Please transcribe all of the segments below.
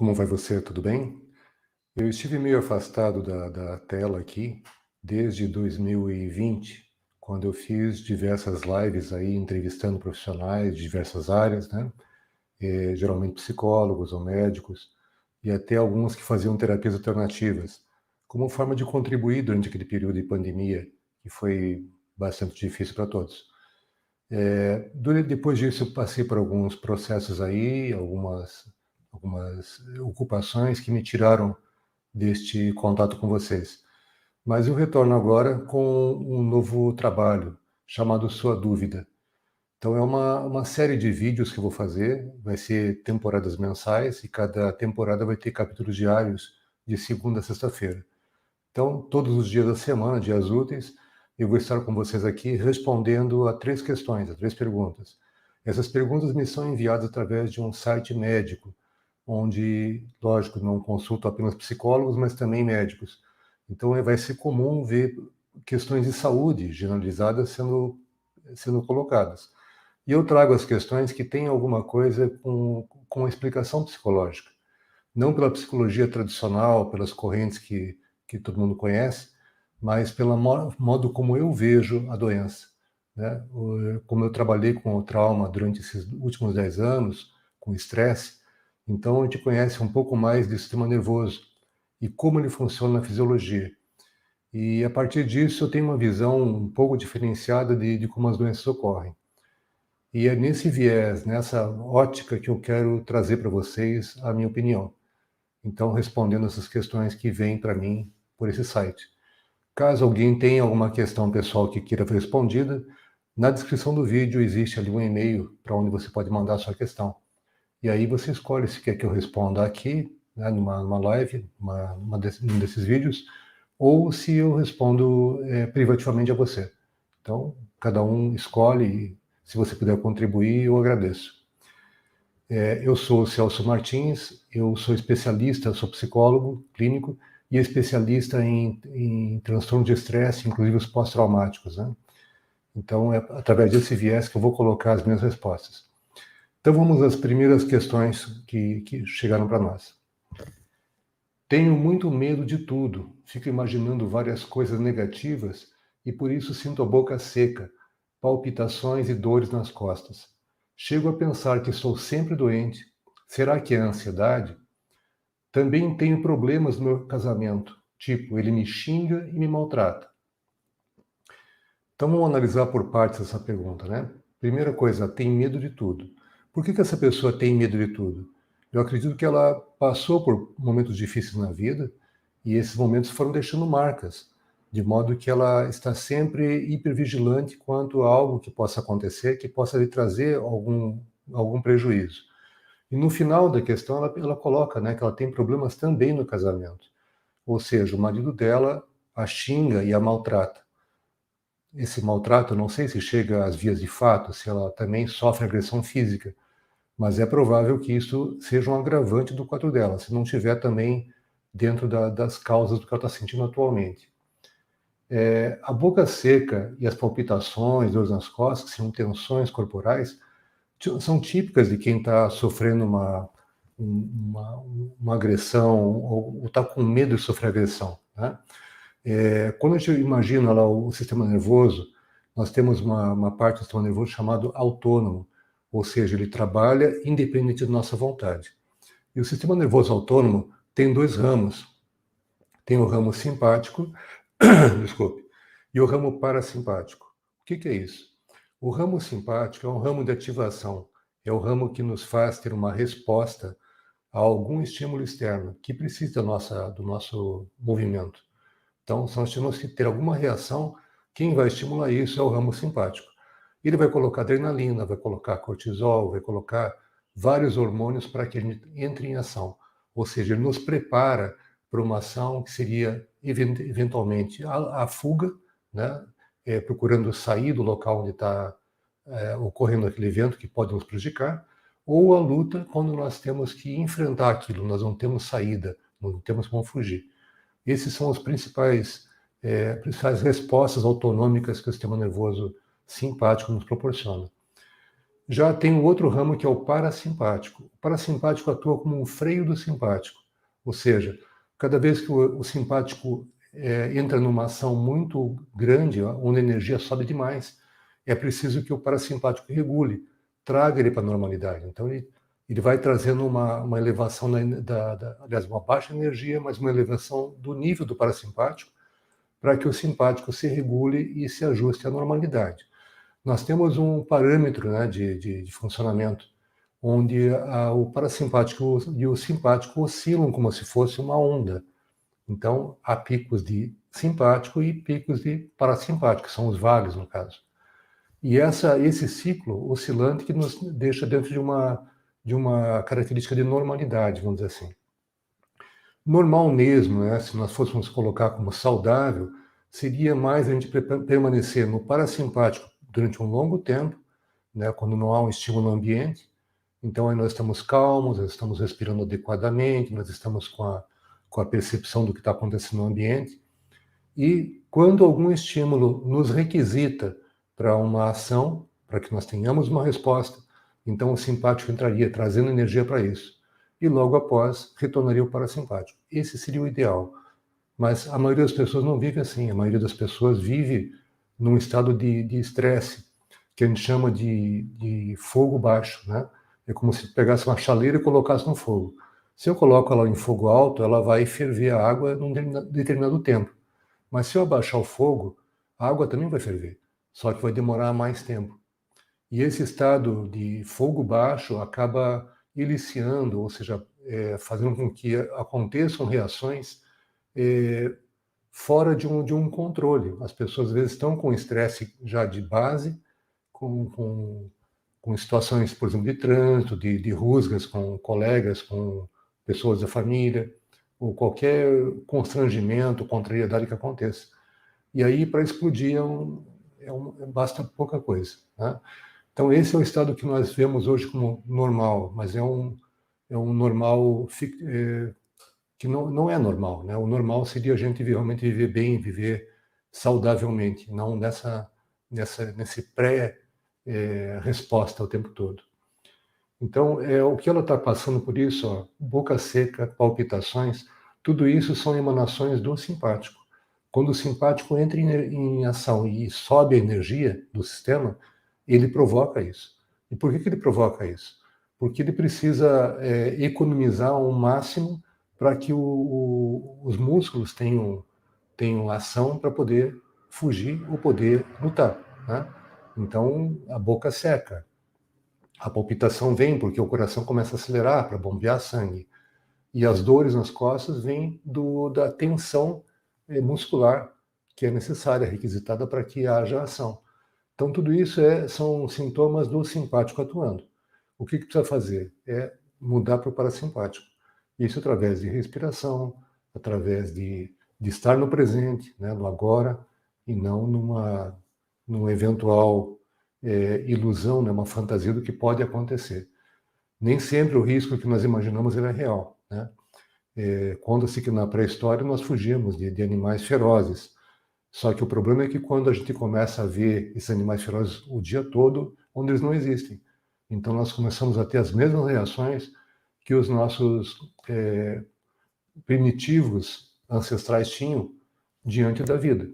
Como vai você? Tudo bem? Eu estive meio afastado da tela aqui desde 2020, quando eu fiz diversas lives aí entrevistando profissionais de diversas áreas, né? Geralmente psicólogos ou médicos, e até alguns que faziam terapias alternativas, como forma de contribuir durante aquele período de pandemia, que foi bastante difícil para todos. Depois disso, eu passei por alguns processos aí, algumas ocupações que me tiraram deste contato com vocês. Mas eu retorno agora com um novo trabalho chamado Sua Dúvida. Então é uma série de vídeos que eu vou fazer, vai ser temporadas mensais e cada temporada vai ter capítulos diários de segunda a sexta-feira. Então, todos os dias da semana, dias úteis, eu vou estar com vocês aqui respondendo a 3 questões, a 3 perguntas. Essas perguntas me são enviadas através de um site médico, onde, lógico, não consulto apenas psicólogos, mas também médicos. Então, vai ser comum ver questões de saúde generalizadas sendo colocadas. E eu trago as questões que têm alguma coisa com explicação psicológica. Não pela psicologia tradicional, pelas correntes que todo mundo conhece, mas pelo modo como eu vejo a doença. Né? Como eu trabalhei com o trauma durante esses últimos 10 anos, com estresse, então a gente conhece um pouco mais do sistema nervoso e como ele funciona na fisiologia. E a partir disso eu tenho uma visão um pouco diferenciada de como as doenças ocorrem. E é nesse viés, nessa ótica que eu quero trazer para vocês a minha opinião. Então, respondendo essas questões que vêm para mim por esse site. Caso alguém tenha alguma questão pessoal que queira ser respondida, na descrição do vídeo existe ali um e-mail para onde você pode mandar a sua questão. E aí você escolhe se quer que eu responda aqui, né, numa live, num desses vídeos, ou se eu respondo privativamente a você. Então, cada um escolhe, se você puder contribuir, eu agradeço. Eu sou o Celso Martins, eu sou especialista, sou psicólogo clínico e especialista em transtorno de estresse, inclusive os pós-traumáticos, né? Então, é através desse viés que eu vou colocar as minhas respostas. Então, vamos às primeiras questões que chegaram para nós. Tenho muito medo de tudo, fico imaginando várias coisas negativas e por isso sinto a boca seca, palpitações e dores nas costas. Chego a pensar que estou sempre doente. Será que é ansiedade? Também tenho problemas no meu casamento, tipo, ele me xinga e me maltrata. Então vamos analisar por partes essa pergunta, né? Primeira coisa, tem medo de tudo. Por que essa pessoa tem medo de tudo? Eu acredito que ela passou por momentos difíceis na vida e esses momentos foram deixando marcas, de modo que ela está sempre hipervigilante quanto a algo que possa acontecer, que possa lhe trazer algum prejuízo. E no final da questão ela coloca, né, que ela tem problemas também no casamento. Ou seja, o marido dela a xinga e a maltrata. Esse maltrato, eu não sei se chega às vias de fato, se ela também sofre agressão física, mas é provável que isso seja um agravante do quadro dela, se não tiver também dentro das causas do que ela está sentindo atualmente. A boca seca e as palpitações, dores nas costas, que são tensões corporais, são típicas de quem está sofrendo uma agressão ou está com medo de sofrer agressão, né? Quando a gente imagina lá o sistema nervoso, nós temos uma parte do sistema nervoso chamado autônomo, ou seja, ele trabalha independente da nossa vontade. E o sistema nervoso autônomo tem 2 ramos. Tem o ramo simpático, desculpe, e o ramo parasimpático. O que é isso? O ramo simpático é um ramo de ativação, é o ramo que nos faz ter uma resposta a algum estímulo externo que precisa do nosso movimento. Então, se nós temos que ter alguma reação, quem vai estimular isso é o ramo simpático. Ele vai colocar adrenalina, vai colocar cortisol, vai colocar vários hormônios para que ele entre em ação. Ou seja, ele nos prepara para uma ação que seria, eventualmente, a fuga, né? Procurando sair do local onde está ocorrendo aquele evento que pode nos prejudicar, ou a luta, quando nós temos que enfrentar aquilo, nós não temos saída, não temos como fugir. Esses são os principais respostas autonômicas que o sistema nervoso simpático nos proporciona. Já tem um outro ramo que é o parasimpático. O parasimpático atua como um freio do simpático, ou seja, cada vez que o simpático entra numa ação muito grande, onde a energia sobe demais, é preciso que o parasimpático regule, traga ele para a normalidade. Então, ele vai trazendo uma elevação, aliás, uma baixa energia, mas uma elevação do nível do parasimpático, para que o simpático se regule e se ajuste à normalidade. Nós temos um parâmetro, né, de funcionamento, onde o parasimpático e o simpático oscilam como se fosse uma onda. Então, há picos de simpático e picos de parasimpático, que são os vagos, no caso. E esse ciclo oscilante que nos deixa dentro de uma característica de normalidade, vamos dizer assim. Normal mesmo, né, se nós fôssemos colocar como saudável, seria mais a gente permanecer no parasimpático durante um longo tempo, né, quando não há um estímulo ambiente. Então, aí nós estamos calmos, nós estamos respirando adequadamente, nós estamos com a percepção do que está acontecendo no ambiente. E quando algum estímulo nos requisita para uma ação, para que nós tenhamos uma resposta, então o simpático entraria trazendo energia para isso. E logo após, retornaria o parasimpático. Esse seria o ideal. Mas a maioria das pessoas não vive assim. A maioria das pessoas vive num estado de estresse, que a gente chama de fogo baixo, né? É como se pegasse uma chaleira e colocasse no fogo. Se eu coloco ela em fogo alto, ela vai ferver a água num determinado tempo. Mas se eu abaixar o fogo, a água também vai ferver, só que vai demorar mais tempo. E esse estado de fogo baixo acaba eliciando, ou seja, fazendo com que aconteçam reações fora de um controle. As pessoas às vezes estão com estresse já de base, com situações, por exemplo, de trânsito, de rusgas com colegas, com pessoas da família, ou qualquer constrangimento, contrariedade que aconteça. E aí, para explodir, basta pouca coisa. Né? Então, esse é o estado que nós vemos hoje como normal, mas é um normal que não é normal. Né? O normal seria a gente realmente viver bem, viver saudavelmente, não nesse pré-resposta o tempo todo. Então, o que ela está passando por isso, ó, boca seca, palpitações, tudo isso são emanações do simpático. Quando o simpático entra em ação e sobe a energia do sistema, ele provoca isso. E por que ele provoca isso? Porque ele precisa economizar ao máximo para que os músculos tenham ação para poder fugir ou poder lutar. Né? Então, a boca seca. A palpitação vem porque o coração começa a acelerar para bombear sangue. E as dores nas costas vêm da tensão muscular que é necessária, requisitada para que haja ação. Então, tudo isso são sintomas do simpático atuando. O que precisa fazer? É mudar para o parasimpático. Isso através de respiração, através de estar no presente, né, no agora, e não numa eventual ilusão, né, uma fantasia do que pode acontecer. Nem sempre o risco que nós imaginamos é real. Né? Conta-se que na pré-história nós fugíamos de animais ferozes. Só que o problema é que quando a gente começa a ver esses animais ferozes o dia todo, onde eles não existem. Então nós começamos a ter as mesmas reações que os nossos primitivos ancestrais tinham diante da vida.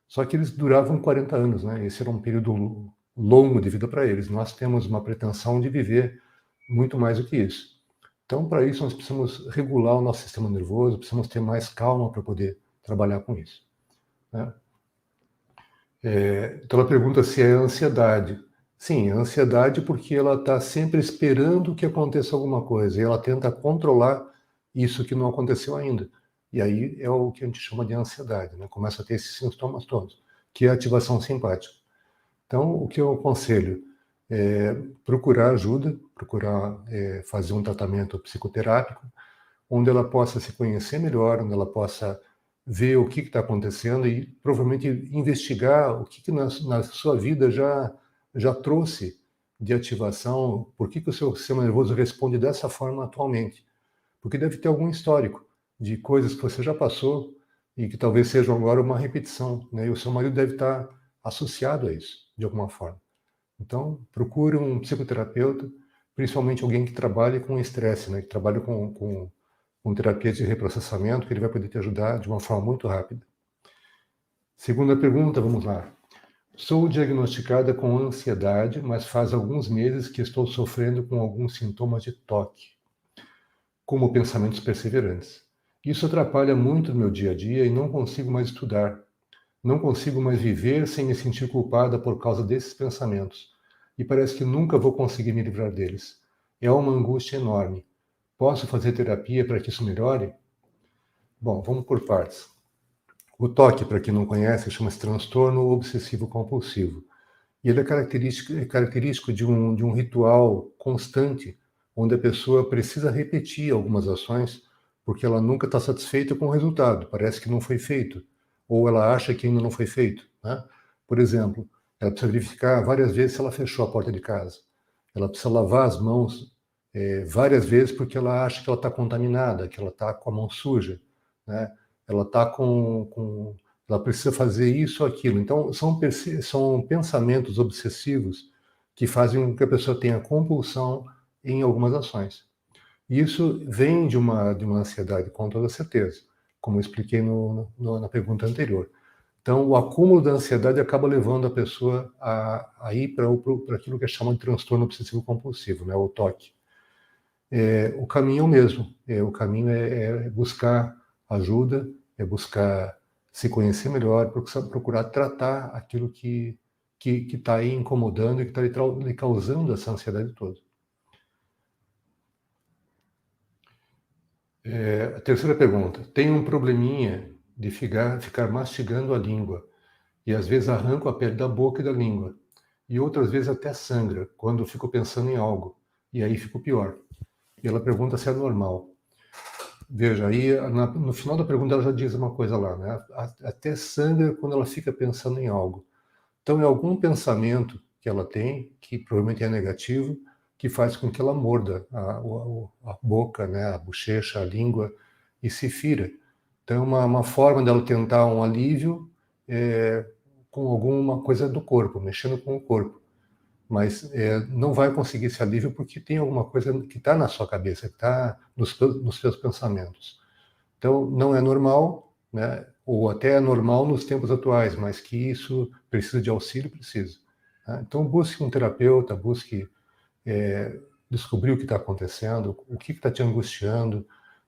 Só que eles duravam 40 anos, né? Esse era um período longo de vida para eles. Nós temos uma pretensão de viver muito mais do que isso. Então, para isso, nós precisamos regular o nosso sistema nervoso, precisamos ter mais calma para poder trabalhar com isso. Né? Então, ela pergunta se é ansiedade. Sim, é ansiedade porque ela está sempre esperando que aconteça alguma coisa e ela tenta controlar isso que não aconteceu ainda. E aí é o que a gente chama de ansiedade, né? Começa a ter esses sintomas todos, que é a ativação simpática. Então, o que eu aconselho é procurar ajuda, procurar fazer um tratamento psicoterápico, onde ela possa se conhecer melhor, onde ela possa ver o que está acontecendo e provavelmente investigar o que na sua vida já trouxe de ativação, por que o seu sistema nervoso responde dessa forma atualmente. Porque deve ter algum histórico de coisas que você já passou e que talvez sejam agora uma repetição, né? E o seu marido deve estar associado a isso, de alguma forma. Então, procure um psicoterapeuta, principalmente alguém que trabalhe com estresse, né? Que trabalhe com terapia de reprocessamento, que ele vai poder te ajudar de uma forma muito rápida. Segunda pergunta, vamos lá. Sou diagnosticada com ansiedade, mas faz alguns meses que estou sofrendo com alguns sintomas de toque, como pensamentos perseverantes. Isso atrapalha muito o meu dia a dia e não consigo mais estudar. Não consigo mais viver sem me sentir culpada por causa desses pensamentos. E parece que nunca vou conseguir me livrar deles. É uma angústia enorme. Posso fazer terapia para que isso melhore? Bom, vamos por partes. O toque, para quem não conhece, chama-se transtorno obsessivo compulsivo. E ele é característico de um ritual constante, onde a pessoa precisa repetir algumas ações, porque ela nunca está satisfeita com o resultado, parece que não foi feito, ou ela acha que ainda não foi feito. Né? Por exemplo, ela precisa verificar várias vezes se ela fechou a porta de casa. Ela precisa lavar as mãos várias vezes porque ela acha que ela está contaminada, que ela está com a mão suja. Né? Ela está ela precisa fazer isso ou aquilo. Então, são pensamentos obsessivos que fazem com que a pessoa tenha compulsão em algumas ações. E isso vem de uma ansiedade, com toda certeza, como eu expliquei na pergunta anterior. Então, o acúmulo da ansiedade acaba levando a pessoa a ir para aquilo que é chamado de transtorno obsessivo compulsivo, né, o TOC. O caminho é o mesmo. O caminho é buscar ajuda, é buscar se conhecer melhor, procurar tratar aquilo que está aí incomodando e que está lhe causando essa ansiedade toda. A terceira pergunta. Tenho um probleminha de ficar mastigando a língua e às vezes arranco a pele da boca e da língua e outras vezes até sangra quando eu fico pensando em algo e aí fico pior. E ela pergunta se é normal. Veja, aí no final da pergunta ela já diz uma coisa lá, né? Até sangra quando ela fica pensando em algo. Então é algum pensamento que ela tem, que provavelmente é negativo, que faz com que ela morda a boca, né? A bochecha, a língua e se fira. Então é uma forma dela tentar um alívio com alguma coisa do corpo, mexendo com o corpo. Mas não vai conseguir esse alívio porque tem alguma coisa que está na sua cabeça, que está nos seus pensamentos. Então, não é normal, né? Ou até é normal nos tempos atuais, mas que isso precisa de auxílio, precisa. Né? Então, busque um terapeuta, busque descobrir o que está acontecendo, o que está te angustiando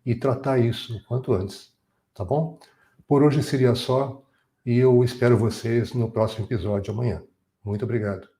e tratar isso o quanto antes, tá bom? Por hoje seria só e eu espero vocês no próximo episódio amanhã. Muito obrigado.